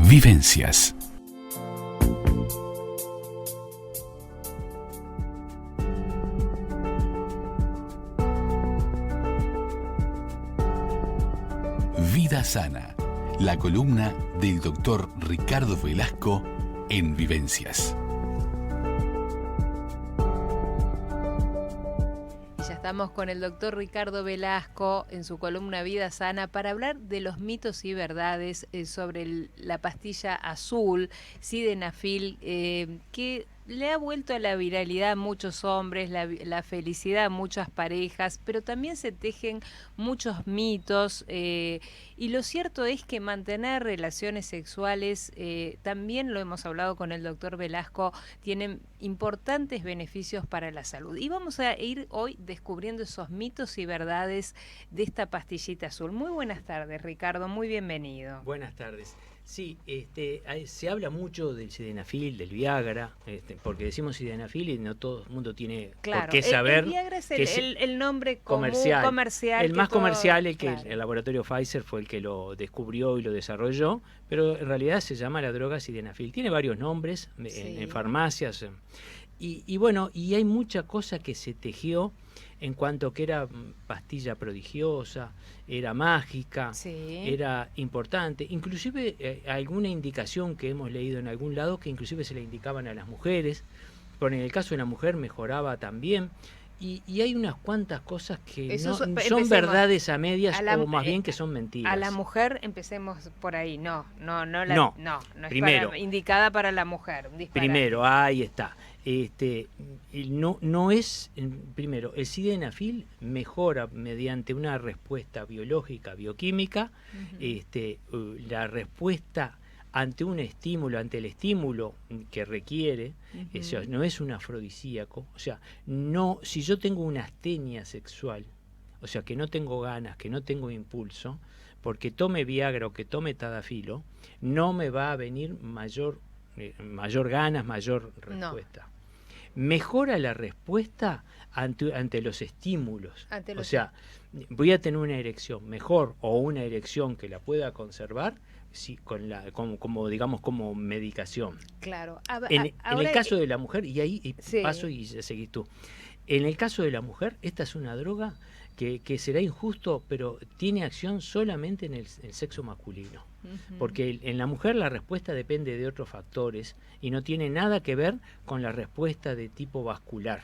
Vivencias. Vida Sana, la columna del doctor Ricardo Velasco en Vivencias. Estamos con el doctor Ricardo Velasco en su columna Vida Sana para hablar de los mitos y verdades sobre la pastilla azul, Sildenafil, que le ha vuelto a la viralidad a muchos hombres, la felicidad a muchas parejas, pero también se tejen muchos mitos y lo cierto es que mantener relaciones sexuales, también lo hemos hablado con el doctor Velasco, tienen importantes beneficios para la salud. Y vamos a ir hoy descubriendo esos mitos y verdades de esta pastillita azul. Muy buenas tardes, Ricardo, muy bienvenido. Buenas tardes. Sí, se habla mucho del Sildenafil, del Viagra, porque decimos Sildenafil y no todo el mundo tiene por qué saber. El Viagra es el nombre comercial. El más comercial, claro. El laboratorio Pfizer fue el que lo descubrió y lo desarrolló, pero en realidad se llama la droga Sildenafil. Tiene varios nombres en farmacias. Y bueno, y hay mucha cosa que se tejió en cuanto que era pastilla prodigiosa, era mágica, era importante, inclusive alguna indicación que hemos leído en algún lado que inclusive se le indicaban a las mujeres, pero en el caso de la mujer mejoraba también. Y hay unas cuantas cosas que son verdades a medias o más bien que son mentiras. A la mujer, empecemos por ahí, no es primero, indicada para la mujer. Primero, ahí está. No es, primero, el Sildenafil mejora mediante una respuesta biológica, bioquímica, la respuesta ante un estímulo, ante el estímulo que requiere, eso no es un afrodisíaco, o sea, no, si yo tengo una astenia sexual, o sea, que no tengo ganas, que no tengo impulso, porque tome Viagra o que tome Tadafilo, no me va a venir mayor ganas, mayor respuesta. Mejora la respuesta ante los estímulos, o sea, voy a tener una erección mejor o una erección que la pueda conservar, sí, como medicación. Claro. En el caso de la mujer, y ahí paso y seguís tú. En el caso de la mujer, esta es una droga que será injusto, pero tiene acción solamente en el sexo masculino. Porque en la mujer la respuesta depende de otros factores y no tiene nada que ver con la respuesta de tipo vascular.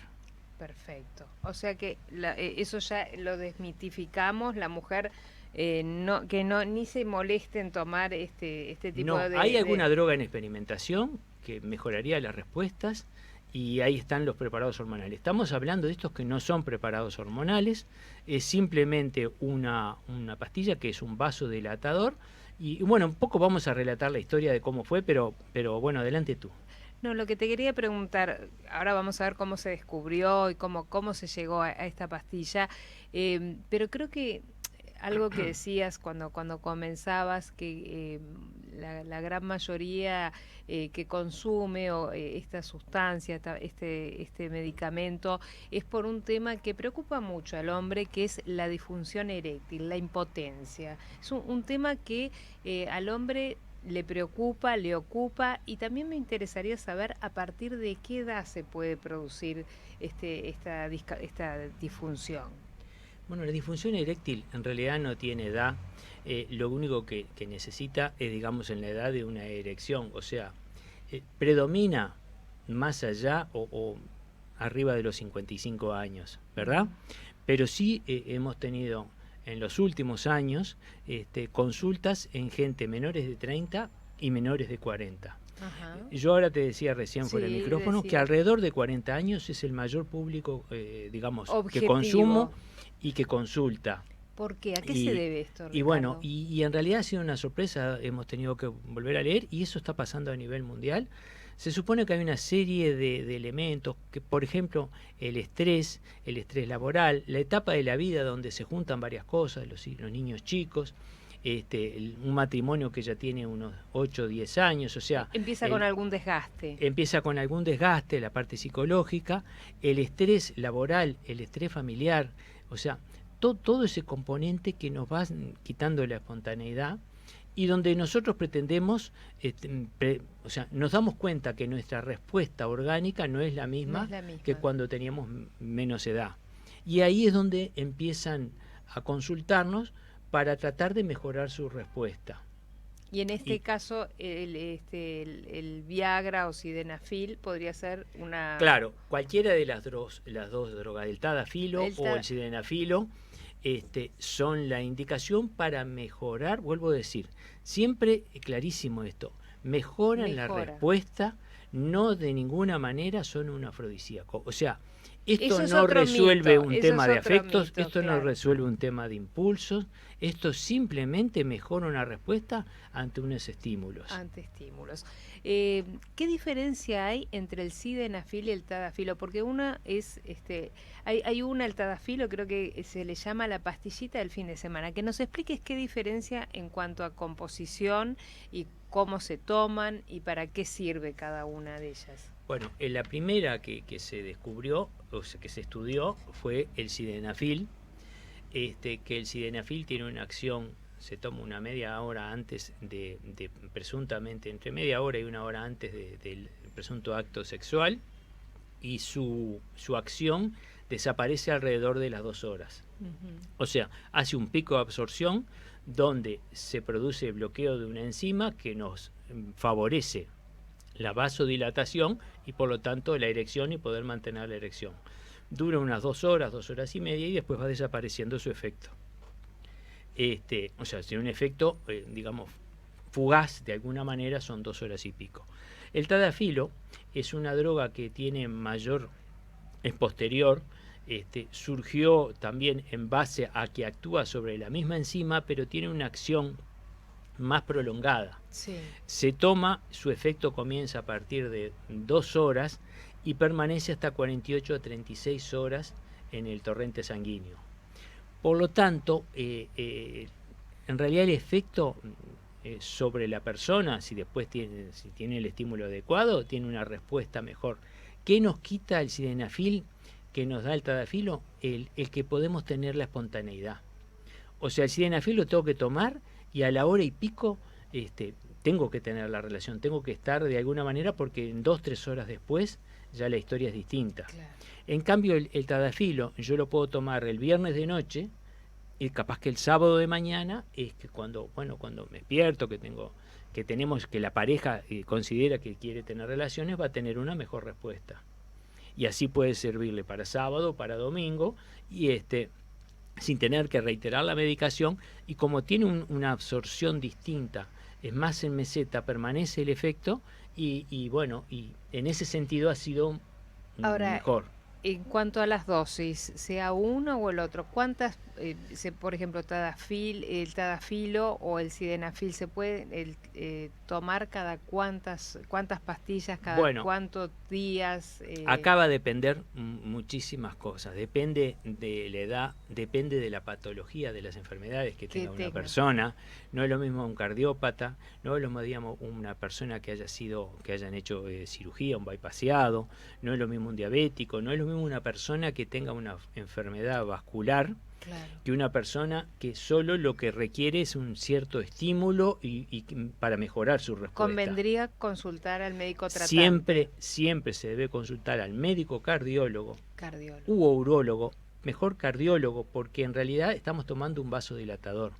Perfecto. O sea que eso ya lo desmitificamos, la mujer... ni se moleste en tomar este tipo de... Hay alguna droga en experimentación que mejoraría las respuestas y ahí están los preparados hormonales. Estamos hablando de estos que no son preparados hormonales, es simplemente una pastilla que es un vasodilatador y bueno, un poco vamos a relatar la historia de cómo fue, pero bueno, adelante tú. No, lo que te quería preguntar, ahora vamos a ver cómo se descubrió y cómo se llegó a esta pastilla, pero creo que algo que decías cuando comenzabas, que la gran mayoría que consume esta sustancia, este medicamento, es por un tema que preocupa mucho al hombre, que es la disfunción eréctil, la impotencia. Es un tema que al hombre le preocupa, le ocupa, y también me interesaría saber a partir de qué edad se puede producir esta disfunción. Bueno, la disfunción eréctil en realidad no tiene edad, lo único que necesita es, digamos, en la edad de una erección, o sea, predomina más allá o arriba de los 55 años, ¿verdad? Pero sí hemos tenido en los últimos años consultas en gente menores de 30 y menores de 40. Ajá. Yo ahora te decía recién fuera del micrófono que alrededor de 40 años es el mayor público, digamos, objetivo, que consumo y que consulta. ¿Por qué? ¿A qué se debe esto, Ricardo? Y bueno, y en realidad ha sido una sorpresa, hemos tenido que volver a leer, y eso está pasando a nivel mundial. Se supone que hay una serie de elementos, que por ejemplo el estrés laboral, la etapa de la vida donde se juntan varias cosas, los niños chicos, un matrimonio que ya tiene unos 8 o 10 años, o sea... Empieza con algún desgaste. Empieza con algún desgaste, la parte psicológica, el estrés laboral, el estrés familiar, o sea, todo ese componente que nos va quitando la espontaneidad y donde nosotros pretendemos, o sea, nos damos cuenta que nuestra respuesta orgánica no es la misma, que cuando teníamos menos edad. Y ahí es donde empiezan a consultarnos para tratar de mejorar su respuesta. Y en este caso, el Viagra o Sildenafil podría ser una... Claro, cualquiera de las dos drogas, el Tadafilo o el Sildenafilo, son la indicación para mejorar, vuelvo a decir, siempre clarísimo esto, mejoran la respuesta, no de ninguna manera son un afrodisíaco. O sea, esto no resuelve un tema de afectos, esto no resuelve un tema de impulsos, esto simplemente mejora una respuesta ante unos estímulos. Ante estímulos. ¿Qué diferencia hay entre el Sildenafil y el Tadafilo? Porque una es, hay una, el Tadafilo, creo que se le llama la pastillita del fin de semana. Que nos expliques qué diferencia en cuanto a composición y cómo se toman y para qué sirve cada una de ellas. Bueno, la primera que se descubrió, o sea, que se estudió, fue el Sildenafil, que el Sildenafil tiene una acción, se toma una media hora antes de presuntamente, entre media hora y una hora antes del presunto acto sexual, y su acción desaparece alrededor de las 2 horas. O sea, hace un pico de absorción donde se produce bloqueo de una enzima que nos favorece la vasodilatación y por lo tanto la erección y poder mantener la erección. Dura unas 2 horas, 2 horas y media y después va desapareciendo su efecto. O sea, tiene un efecto, digamos, fugaz de alguna manera, son 2 horas y pico. El Tadafilo es una droga que tiene es posterior, surgió también en base a que actúa sobre la misma enzima, pero tiene una acción más prolongada. Sí. Se toma, su efecto comienza a partir de 2 horas y permanece hasta 48 a 36 horas en el torrente sanguíneo. Por lo tanto, en realidad el efecto sobre la persona, si tiene el estímulo adecuado, tiene una respuesta mejor. ¿Qué nos quita el Sildenafil que nos da el Tadafilo? El que podemos tener la espontaneidad. O sea, el Sildenafil lo tengo que tomar y a la hora y pico tengo que tener la relación, tengo que estar de alguna manera porque en 2-3 horas después ya la historia es distinta. Claro. En cambio el Tadafilo yo lo puedo tomar el viernes de noche y capaz que el sábado de mañana es que cuando me despierto, que la pareja considera que quiere tener relaciones, va a tener una mejor respuesta. Y así puede servirle para sábado, para domingo y sin tener que reiterar la medicación, y como tiene una absorción distinta, es más en meseta, permanece el efecto y bueno, y en ese sentido ha sido mejor. En cuanto a las dosis, sea uno o el otro, ¿cuántas, por ejemplo, el Tadafilo o el Sildenafil, se puede tomar cada cuántas pastillas, cada cuántos días? Acá va a depender muchísimas cosas, depende de la edad, depende de la patología de las enfermedades que tenga una persona. No es lo mismo un cardiópata, no es lo mismo una persona que hayan hecho cirugía, un bypaseado, no es lo mismo un diabético, no es lo mismo una persona que tenga una enfermedad vascular, que una persona que solo lo que requiere es un cierto estímulo y para mejorar su respuesta. ¿Convendría consultar al médico tratante? Siempre se debe consultar al médico cardiólogo. U urólogo, mejor cardiólogo, porque en realidad estamos tomando un vasodilatador.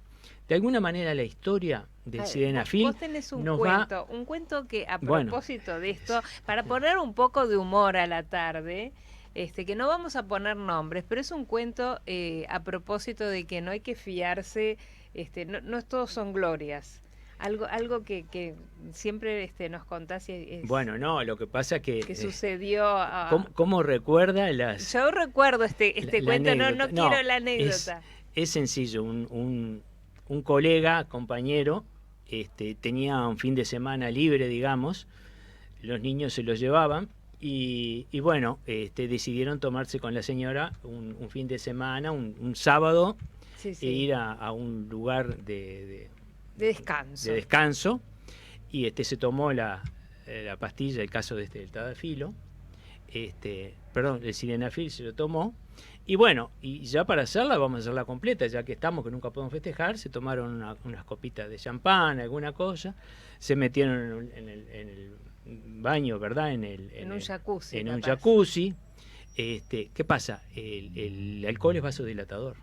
De alguna manera la historia del Sildenafil vos tenés un cuento que a propósito de esto, para poner un poco de humor a la tarde, que no vamos a poner nombres, pero es un cuento a propósito de que no hay que fiarse, no todos son glorias. Algo que siempre nos contás. Bueno, no, lo que pasa que sucedió. ¿Cómo recuerda Yo recuerdo este cuento, no quiero la anécdota. Es sencillo, un compañero, tenía un fin de semana libre, digamos, los niños se los llevaban. Y bueno, decidieron tomarse con la señora un fin de semana, un sábado, e ir a un lugar de descanso. Y se tomó la pastilla, el caso del Tadafilo. el sildenafil se lo tomó. Y bueno, y ya para hacerla, vamos a hacerla completa, ya que estamos, que nunca podemos festejar, se tomaron unas copitas de champán, alguna cosa, se metieron en el baño, ¿verdad? En un jacuzzi. En un jacuzzi. ¿Qué pasa? El alcohol es vasodilatador.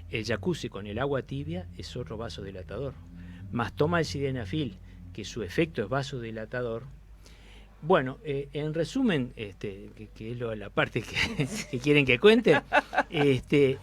El jacuzzi con el agua tibia es otro vasodilatador. Más toma el sildenafil, que su efecto es vasodilatador. Bueno, en resumen, que es la parte que quieren que cuente,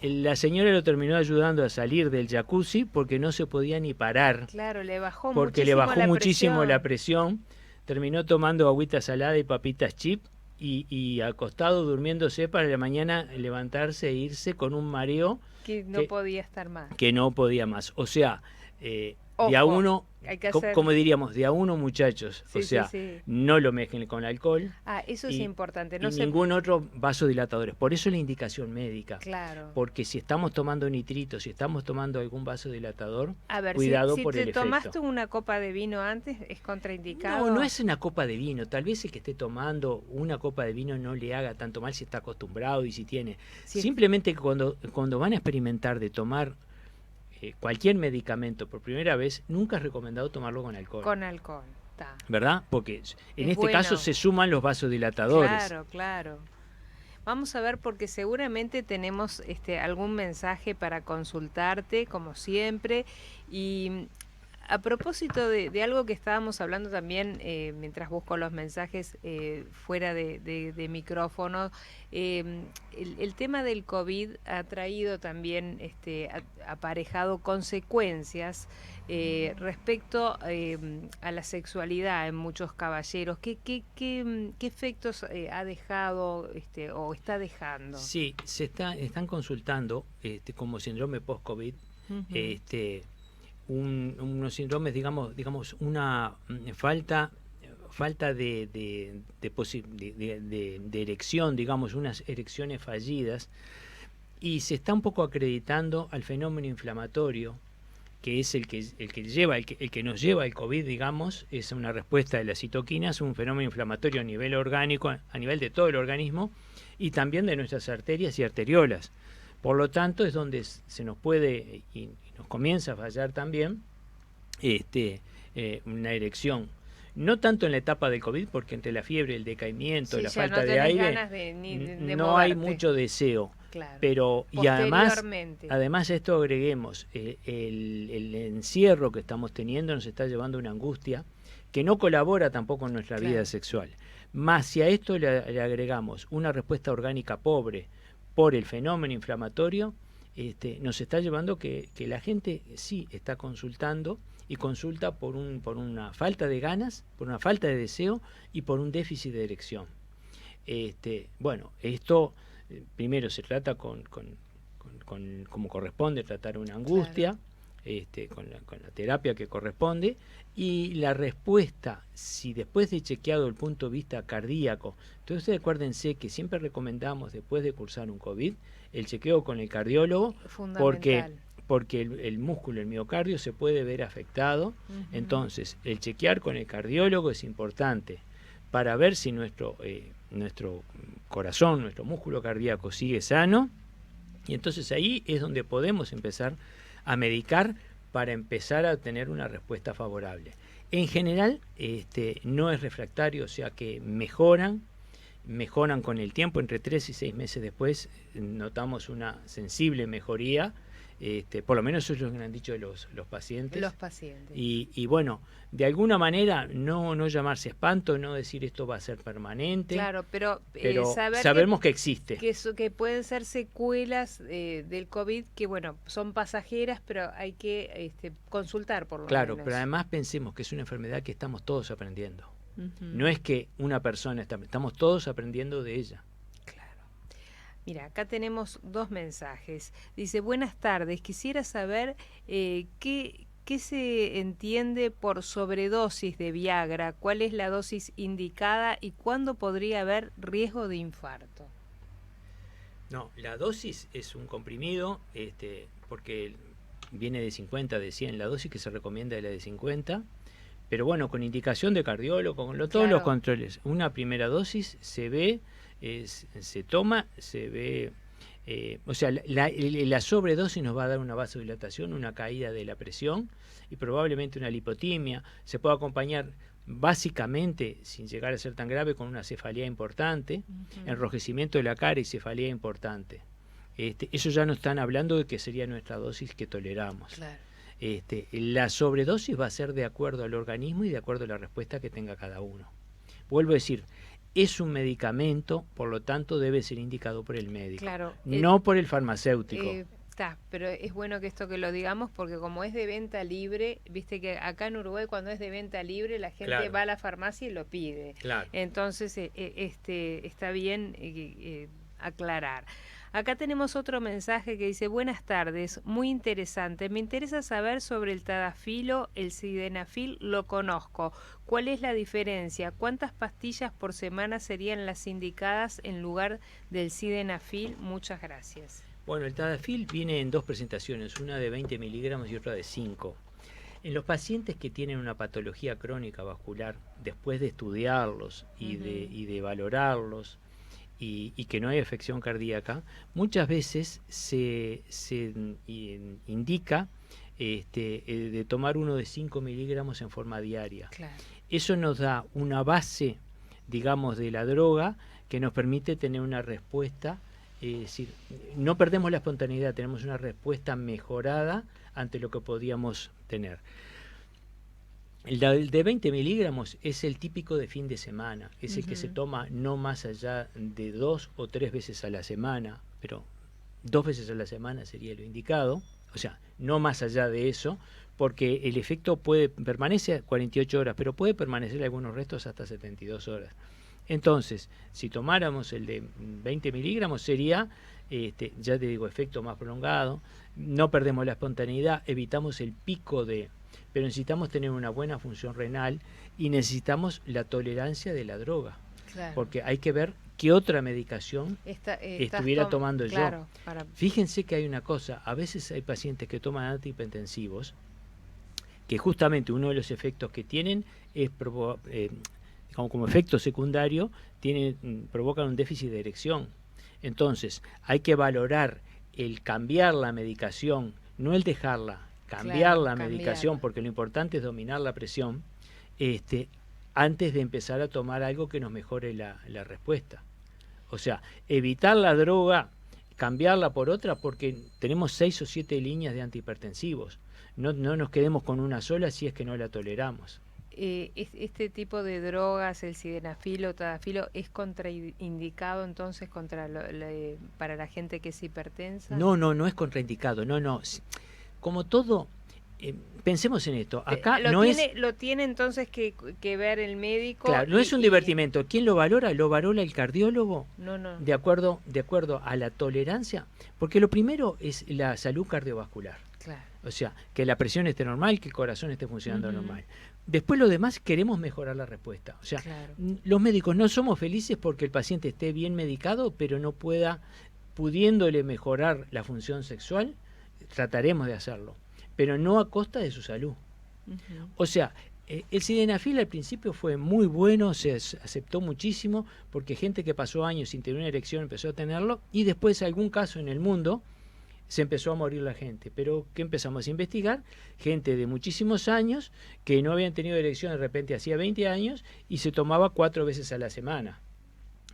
la señora lo terminó ayudando a salir del jacuzzi porque no se podía ni parar. Claro, le bajó porque le bajó muchísimo la presión. Terminó tomando agüita salada y papitas chip y acostado durmiéndose para la mañana levantarse e irse con un mareo que no podía estar más. Que no podía más. O sea, de a uno, como diríamos, de a uno, muchachos. Sí, o sea, no lo mezclen con alcohol. Eso es importante. No ningún otro vasodilatador. Por eso la indicación médica. Claro. Porque si estamos tomando nitritos, si estamos tomando algún vasodilatador, cuidado por el efecto. Si te tomaste una copa de vino antes, ¿es contraindicado? No, no es una copa de vino. Tal vez el que esté tomando una copa de vino no le haga tanto mal si está acostumbrado y si tiene. Sí. Simplemente cuando van a experimentar de tomar cualquier medicamento por primera vez, nunca es recomendado tomarlo con alcohol. Con alcohol, está. ¿Verdad? Porque en este caso se suman los vasodilatadores. Claro, claro. Vamos a ver, porque seguramente tenemos algún mensaje para consultarte, como siempre. Y a propósito de algo que estábamos hablando también, mientras busco los mensajes fuera de micrófono, el tema del COVID ha traído también aparejado consecuencias respecto a la sexualidad en muchos caballeros. ¿Qué efectos ha dejado o está dejando? Sí, están consultando como síndrome post-COVID, unos síndromes, digamos una falta de erección, digamos, unas erecciones fallidas, y se está un poco acreditando al fenómeno inflamatorio, que es el que nos lleva el COVID, digamos, es una respuesta de las citoquinas, un fenómeno inflamatorio a nivel orgánico, a nivel de todo el organismo, y también de nuestras arterias y arteriolas. Por lo tanto, es donde se nos puede y nos comienza a fallar también una erección. No tanto en la etapa del COVID, porque entre la fiebre, el decaimiento, la falta de aire, no hay mucho deseo. Claro. Pero y además a esto agreguemos el encierro que estamos teniendo nos está llevando a una angustia que no colabora tampoco en nuestra vida sexual. Más si a esto le agregamos una respuesta orgánica pobre por el fenómeno inflamatorio, nos está llevando que la gente sí está consultando, y consulta por una falta de ganas, por una falta de deseo y por un déficit de erección. Bueno, esto primero se trata con como corresponde, tratar una angustia, con la terapia que corresponde, y la respuesta, si después de chequeado el punto de vista cardíaco, entonces acuérdense que siempre recomendamos después de cursar un COVID, el chequeo con el cardiólogo, porque el músculo, el miocardio se puede ver afectado. Entonces el chequear con el cardiólogo es importante para ver si nuestro corazón, nuestro músculo cardíaco sigue sano, y entonces ahí es donde podemos empezar a medicar para empezar a tener una respuesta favorable. En general no es refractario, o sea que mejoran con el tiempo, entre 3 y 6 meses después notamos una sensible mejoría. Por lo menos eso es lo que me han dicho los pacientes. Y bueno, de alguna manera no llamarse espanto, no decir esto va a ser permanente. Claro, pero sabemos que existe. Que pueden ser secuelas del COVID que, bueno, son pasajeras, pero hay que consultar por lo menos. Claro, pero además pensemos que es una enfermedad que estamos todos aprendiendo. No es que una persona estamos todos aprendiendo de ella. Mira, acá tenemos 2 mensajes. Dice, buenas tardes, quisiera saber qué se entiende por sobredosis de Viagra, cuál es la dosis indicada y cuándo podría haber riesgo de infarto. No, la dosis es un comprimido, porque viene de 50, de 100, la dosis que se recomienda es la de 50, pero bueno, con indicación de cardiólogo, con todos los controles. Una primera dosis se ve, se toma, se ve... o sea, la sobredosis nos va a dar una vasodilatación, una caída de la presión y probablemente una lipotimia. Se puede acompañar básicamente, sin llegar a ser tan grave, con una cefalea importante, enrojecimiento de la cara y cefalea importante. Eso ya no están hablando de que sería nuestra dosis que toleramos. Claro. La sobredosis va a ser de acuerdo al organismo y de acuerdo a la respuesta que tenga cada uno. Vuelvo a decir, es un medicamento, por lo tanto debe ser indicado por el médico, no por el farmacéutico. Pero es bueno que esto que lo digamos, porque como es de venta libre, viste que acá en Uruguay cuando es de venta libre la gente va a la farmacia y lo pide. Entonces está bien aclarar. Acá tenemos otro mensaje que dice: buenas tardes, muy interesante. Me interesa saber sobre el tadalafilo, el sildenafil lo conozco. ¿Cuál es la diferencia? ¿Cuántas pastillas por semana serían las indicadas en lugar del sildenafil? Muchas gracias. Bueno, el tadalafil viene en dos presentaciones, una de 20 miligramos y otra de 5. En los pacientes que tienen una patología crónica vascular, después de estudiarlos y de valorarlos, y que no hay afección cardíaca, muchas veces se indica de tomar uno de 5 miligramos en forma diaria. Eso nos da una base, digamos, de la droga que nos permite tener una respuesta, es decir, no perdemos la espontaneidad, tenemos una respuesta mejorada ante lo que podíamos tener. El de 20 miligramos es el típico de fin de semana, es el que se toma no más allá de 2 o 3 veces a la semana, pero 2 veces a la semana sería lo indicado, o sea, no más allá de eso, porque el efecto permanece 48 horas, pero puede permanecer algunos restos hasta 72 horas. Entonces, si tomáramos el de 20 miligramos sería, ya te digo, efecto más prolongado, no perdemos la espontaneidad, evitamos el pico pero necesitamos tener una buena función renal y necesitamos la tolerancia de la droga. Porque hay que ver qué otra medicación estuviera tomando yo. Fíjense que hay una cosa, a veces hay pacientes que toman antihipertensivos, que justamente uno de los efectos que tienen es como efecto secundario, provocan un déficit de erección. Entonces, hay que valorar el cambiar la medicación, no el dejarla, cambiar la medicación, porque lo importante es dominar la presión, antes de empezar a tomar algo que nos mejore la respuesta. O sea, evitar la droga, cambiarla por otra, porque tenemos 6 o 7 líneas de antihipertensivos. No nos quedemos con una sola si es que no la toleramos. Este tipo de drogas, el sildenafil o tadalafilo, ¿es contraindicado entonces para la gente que es hipertensa? No es contraindicado, no. Como todo, pensemos en esto. Acá lo tiene entonces que ver el médico. Claro, no es un divertimento. ¿Quién lo valora? ¿Lo valora el cardiólogo? No. De acuerdo a la tolerancia. Porque lo primero es la salud cardiovascular. O sea, que la presión esté normal, que el corazón esté funcionando normal. Después lo demás queremos mejorar la respuesta. O sea, los médicos no somos felices porque el paciente esté bien medicado, pero no pudiéndole mejorar la función sexual, trataremos de hacerlo, pero no a costa de su salud. O sea, el sildenafil al principio fue muy bueno, se aceptó muchísimo, porque gente que pasó años sin tener una erección empezó a tenerlo, y después algún caso en el mundo se empezó a morir la gente. Pero ¿qué empezamos a investigar? Gente de muchísimos años que no habían tenido erección de repente hacía 20 años y se tomaba 4 veces a la semana.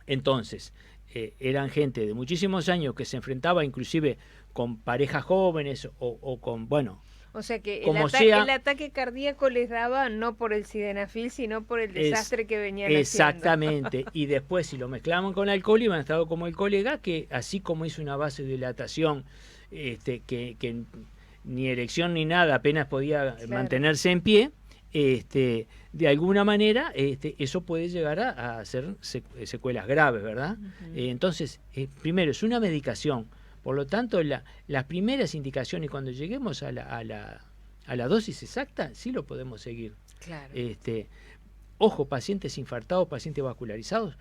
Entonces, eran gente de muchísimos años que se enfrentaba inclusive con parejas jóvenes o con, bueno... O sea que el ataque cardíaco les daba no por el sildenafil, sino por el desastre que venían exactamente. Haciendo. Y después, si lo mezclaban con alcohol, iban a estar como el colega, que así como hizo una vasodilatación, que ni erección ni nada, apenas podía mantenerse en pie, de alguna manera eso puede llegar a hacer secuelas graves, ¿verdad? Entonces, primero, es una medicación. Por lo tanto, las primeras indicaciones, cuando lleguemos a la dosis exacta, sí lo podemos seguir. Ojo, pacientes infartados, pacientes vascularizados,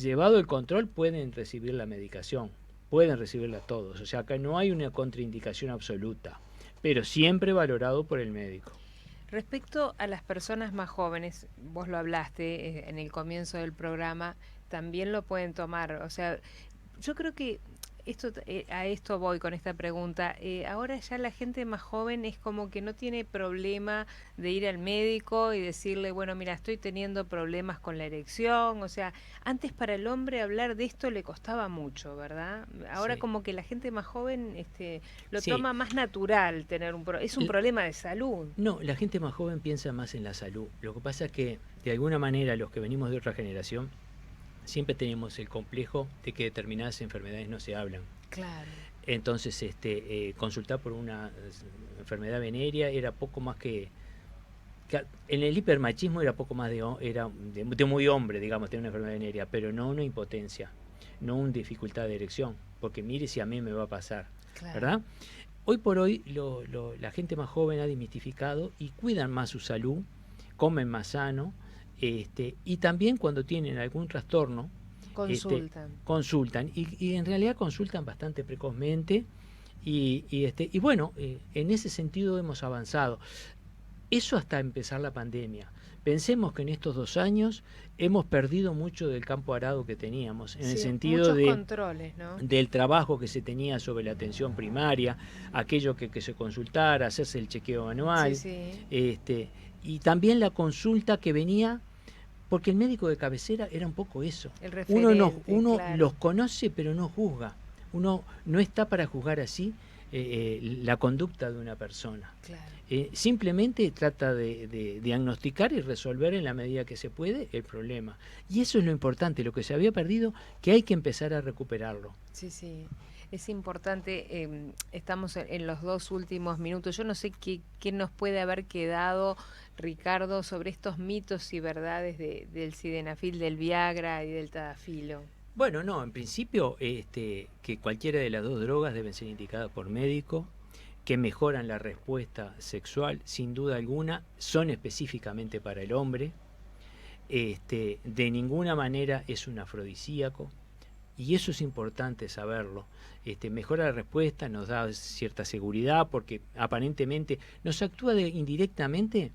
llevado el control, pueden recibir la medicación, pueden recibirla todos. O sea, acá no hay una contraindicación absoluta, pero siempre valorado por el médico. Respecto a las personas más jóvenes, vos lo hablaste en el comienzo del programa, también lo pueden tomar. O sea, yo creo que a esto voy con esta pregunta. Ahora ya la gente más joven es como que no tiene problema de ir al médico y decirle, bueno, mira, estoy teniendo problemas con la erección. O sea, antes para el hombre hablar de esto le costaba mucho, ¿verdad? Ahora Sí. como que la gente más joven lo Sí. toma más natural tener es un problema de salud. No, la gente más joven piensa más en la salud. Lo que pasa es que, de alguna manera, los que venimos de otra generación, siempre tenemos el complejo de que determinadas enfermedades no se hablan. Claro. Entonces, consultar por una enfermedad venérea era poco más que en el hipermachismo era poco más de muy hombre, digamos, tener una enfermedad venérea, pero no una impotencia, no una dificultad de erección, porque mire si a mí me va a pasar, Claro. ¿verdad? Hoy por hoy la gente más joven ha desmistificado y cuidan más su salud, comen más sano, y también cuando tienen algún trastorno, consultan y en realidad consultan bastante precozmente y bueno, en ese sentido hemos avanzado. Eso hasta empezar la pandemia. Pensemos que en estos 2 años hemos perdido mucho del campo arado que teníamos, en el sentido muchos controles, ¿no? del trabajo que se tenía sobre la atención primaria, aquello que se consultara, hacerse el chequeo anual, y también la consulta que venía, porque el médico de cabecera era un poco eso. El referente, uno claro. los conoce pero no juzga. Uno no está para juzgar así la conducta de una persona. Claro. Simplemente trata de diagnosticar y resolver en la medida que se puede el problema. Y eso es lo importante, lo que se había perdido, que hay que empezar a recuperarlo. Sí, sí. Es importante, estamos en los 2 últimos minutos. Yo no sé qué nos puede haber quedado, Ricardo, sobre estos mitos y verdades del sildenafil, del Viagra y del Tadafilo. Bueno, no, en principio que cualquiera de las 2 drogas deben ser indicadas por médico, que mejoran la respuesta sexual, sin duda alguna, son específicamente para el hombre, de ninguna manera es un afrodisíaco, y eso es importante saberlo. Mejora la respuesta, nos da cierta seguridad, porque aparentemente nos actúa indirectamente,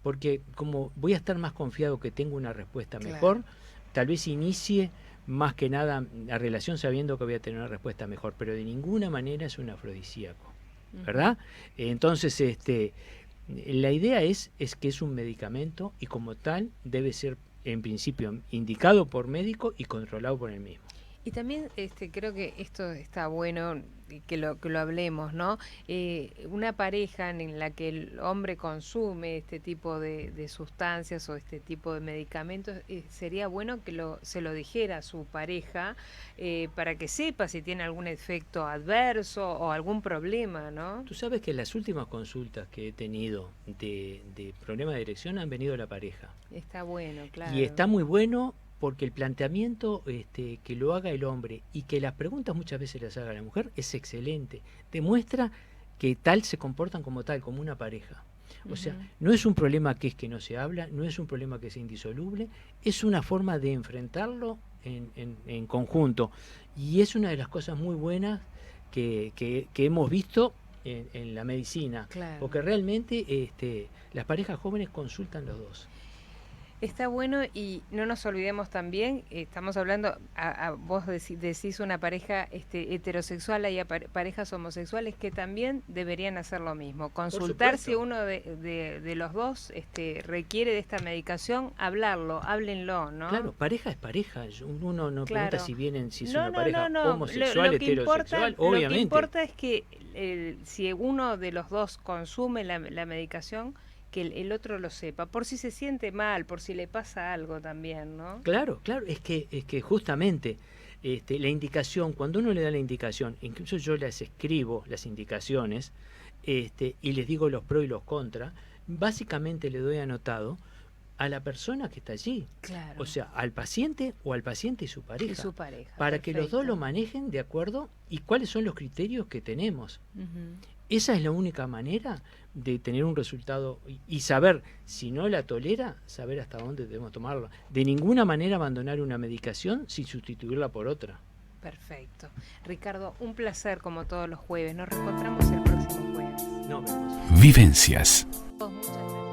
porque como voy a estar más confiado que tengo una respuesta mejor, tal vez inicie más que nada la relación sabiendo que voy a tener una respuesta mejor, pero de ninguna manera es un afrodisíaco, ¿verdad? Entonces, la idea es que es un medicamento y como tal debe ser en principio indicado por médico y controlado por el mismo. Y también creo que esto está bueno que lo hablemos, ¿no? Una pareja en la que el hombre consume este tipo de sustancias o este tipo de medicamentos, sería bueno que se lo dijera a su pareja para que sepa si tiene algún efecto adverso o algún problema, ¿no? Tú sabes que las últimas consultas que he tenido de problemas de erección han venido la pareja. Está bueno, claro. Y está muy bueno, porque el planteamiento que lo haga el hombre y que las preguntas muchas veces las haga la mujer es excelente. Demuestra que tal se comportan como tal, como una pareja. O sea, no es un problema que no se habla, no es un problema que es indisoluble, es una forma de enfrentarlo en conjunto. Y es una de las cosas muy buenas que hemos visto en la medicina. Claro. Porque realmente las parejas jóvenes consultan los dos. Está bueno, y no nos olvidemos también, estamos hablando, vos decís una pareja heterosexual, hay parejas homosexuales que también deberían hacer lo mismo. Consultar si uno de los dos requiere de esta medicación, háblenlo, ¿no? Claro, pareja es pareja, uno no pregunta si es una pareja homosexual, lo heterosexual, obviamente. Lo que importa es que si uno de los dos consume la medicación, que el otro lo sepa, por si se siente mal, por si le pasa algo también, ¿no? Claro, es que justamente la indicación, cuando uno le da la indicación, incluso yo les escribo las indicaciones y les digo los pros y los contras, básicamente le doy anotado a la persona que está allí, claro. O sea, al paciente o al paciente y su pareja, para perfecto. que los dos lo manejen de acuerdo y cuáles son los criterios que tenemos. Esa es la única manera de tener un resultado y saber, si no la tolera, saber hasta dónde debemos tomarla. De ninguna manera abandonar una medicación sin sustituirla por otra. Perfecto. Ricardo, un placer como todos los jueves. Nos reencontramos el próximo jueves. Vivencias. Muchas gracias.